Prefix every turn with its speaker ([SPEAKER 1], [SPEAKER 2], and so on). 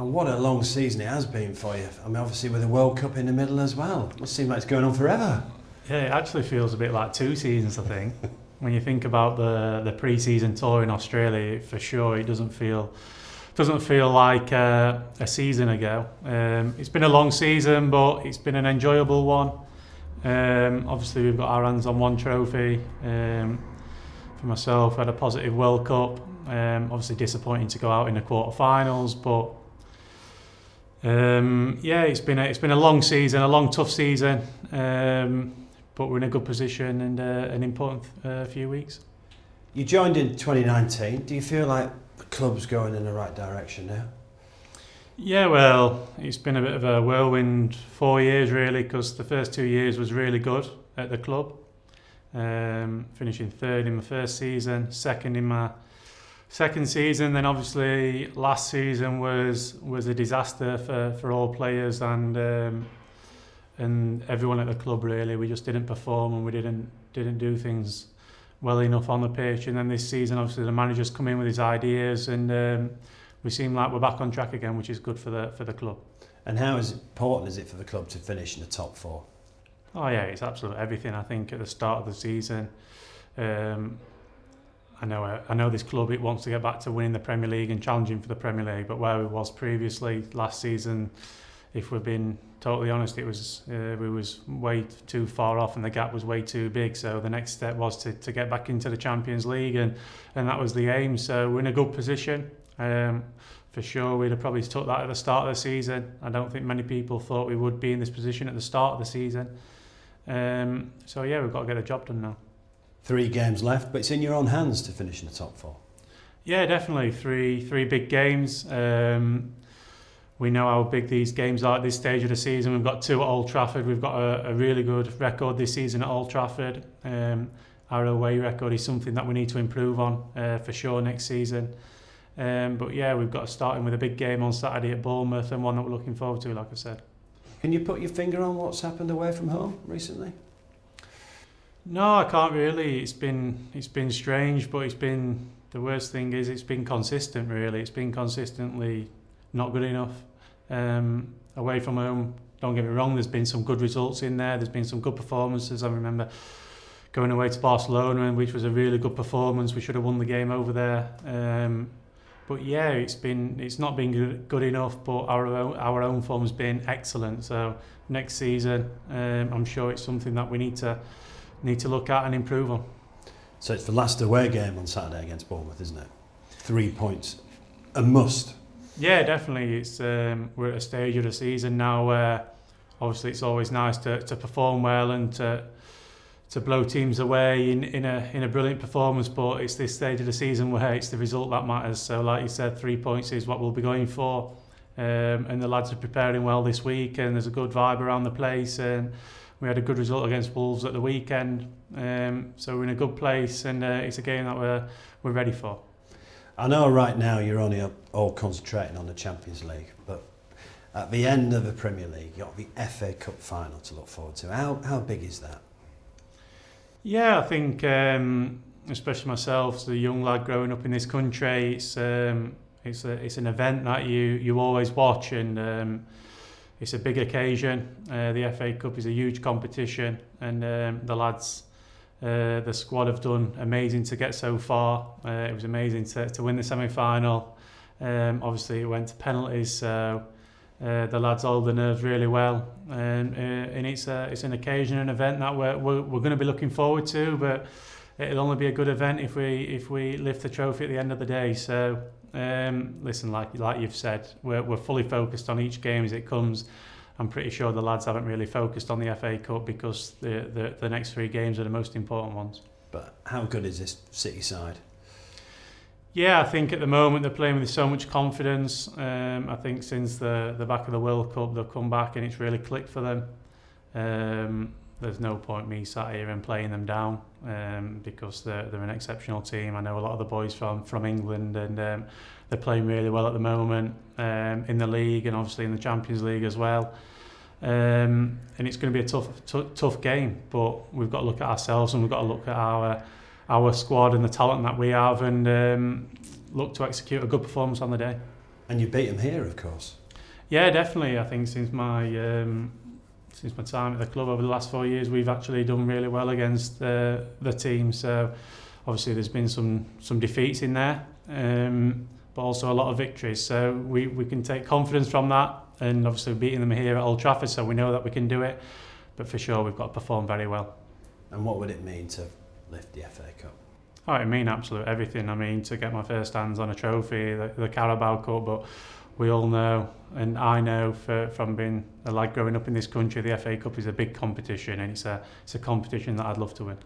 [SPEAKER 1] And what a long season it has been for you. I mean, obviously with the World Cup in the middle as well. It must seem like it's going on forever.
[SPEAKER 2] Yeah, it actually feels a bit like 2 seasons, I think. When you think about the pre-season tour in Australia, for sure it doesn't feel like a season ago. It's been a long season, but it's been an enjoyable one. Obviously, we've got our hands on one trophy. For myself, I had a positive World Cup. Obviously, disappointing to go out in the quarterfinals, but it's been a long season, a long, tough season. But we're in a good position and an important few weeks.
[SPEAKER 1] You joined in 2019. Do you feel like the club's going in the right direction now?
[SPEAKER 2] Yeah, well, it's been a bit of a whirlwind 4 years really, because the first 2 years was really good at the club. Finishing third in my first season, second in my second season. Then obviously last season was a disaster for all players and everyone at the club really. We just didn't perform and we didn't do things well enough on the pitch. And then this season, obviously, the manager's come in with his ideas and we seem like we're back on track again, which is good for the club.
[SPEAKER 1] And how important is it for the club to finish in the top 4?
[SPEAKER 2] Oh yeah, it's absolutely everything. I think at the start of the season, I know this club, it wants to get back to winning the Premier League and challenging for the Premier League, but where it was previously last season, if we've been totally honest, it was we was way too far off and the gap was way too big. So the next step was to get back into the Champions League and that was the aim. So we're in a good position. For sure, we'd have probably took that at the start of the season. I don't think many people thought we would be in this position at the start of the season. So yeah, we've got to get the job done now.
[SPEAKER 1] 3 games left, but it's in your own hands to finish in the top 4.
[SPEAKER 2] Yeah, definitely. Three big games. We know how big these games are at this stage of the season. We've got 2 at Old Trafford. We've got a really good record this season at Old Trafford. Our away record is something that we need to improve on for sure next season. But yeah, we've got to start in with a big game on Saturday at Bournemouth and one that we're looking forward to, like I said.
[SPEAKER 1] Can you put your finger on what's happened away from home recently?
[SPEAKER 2] No, I can't really. It's been strange, but the worst thing is it's been consistent really. It's been consistently not good enough. Away from home, don't get me wrong, there's been some good results in there. There's been some good performances. I remember going away to Barcelona, which was a really good performance. We should have won the game over there. But yeah, it's not been good enough, but our own form's been excellent. So next season, I'm sure it's something that we need to look at and improve on.
[SPEAKER 1] So it's the last away game on Saturday against Bournemouth, isn't it? 3 points, a must.
[SPEAKER 2] Yeah, definitely. It's we're at a stage of the season now where obviously it's always nice to perform well and to blow teams away in a brilliant performance, but it's this stage of the season where it's the result that matters. So like you said, 3 points is what we'll be going for, and the lads are preparing well this week and there's a good vibe around the place and we had a good result against Wolves at the weekend, so we're in a good place and it's a game that we're ready for.
[SPEAKER 1] I know right now you're only all concentrating on the Champions League, but at the end of the Premier League you've got the FA Cup final to look forward to. How big is that?
[SPEAKER 2] Yeah, I think especially myself as a young lad growing up in this country, it's an event that you always watch and it's a big occasion. The FA Cup is a huge competition and the lads, the squad have done amazing to get so far. It was amazing to win the semi-final. Obviously it went to penalties, so the lads hold the nerves really well, and it's an occasion, an event that we're going to be looking forward to. But it'll only be a good event if we lift the trophy at the end of the day. So listen, like you've said, we're fully focused on each game as it comes. I'm pretty sure the lads haven't really focused on the FA Cup because the next 3 games are the most important ones.
[SPEAKER 1] But how good is this City side?
[SPEAKER 2] Yeah, I think at the moment they're playing with so much confidence. I think since the back of the World Cup they've come back and it's really clicked for them. There's no point me sat here and playing them down because they're an exceptional team. I know a lot of the boys from England and they're playing really well at the moment in the league and obviously in the Champions League as well. And it's going to be a tough game, but we've got to look at ourselves and we've got to look at our squad and the talent that we have and look to execute a good performance on the day.
[SPEAKER 1] And you beat them here, of course.
[SPEAKER 2] Yeah, definitely. I think since my time at the club over the last 4 years, we've actually done really well against the team. So obviously there's been some defeats in there, but also a lot of victories. So we can take confidence from that, and obviously beating them here at Old Trafford, so we know that we can do it. But for sure, we've got to perform very well.
[SPEAKER 1] And what would it mean to lift the FA Cup?
[SPEAKER 2] Oh, it mean absolute everything. I mean, to get my first hands on a trophy, the Carabao Cup, but we all know, and I know from being a lad growing up in this country, the FA Cup is a big competition, and it's a competition that I'd love to win.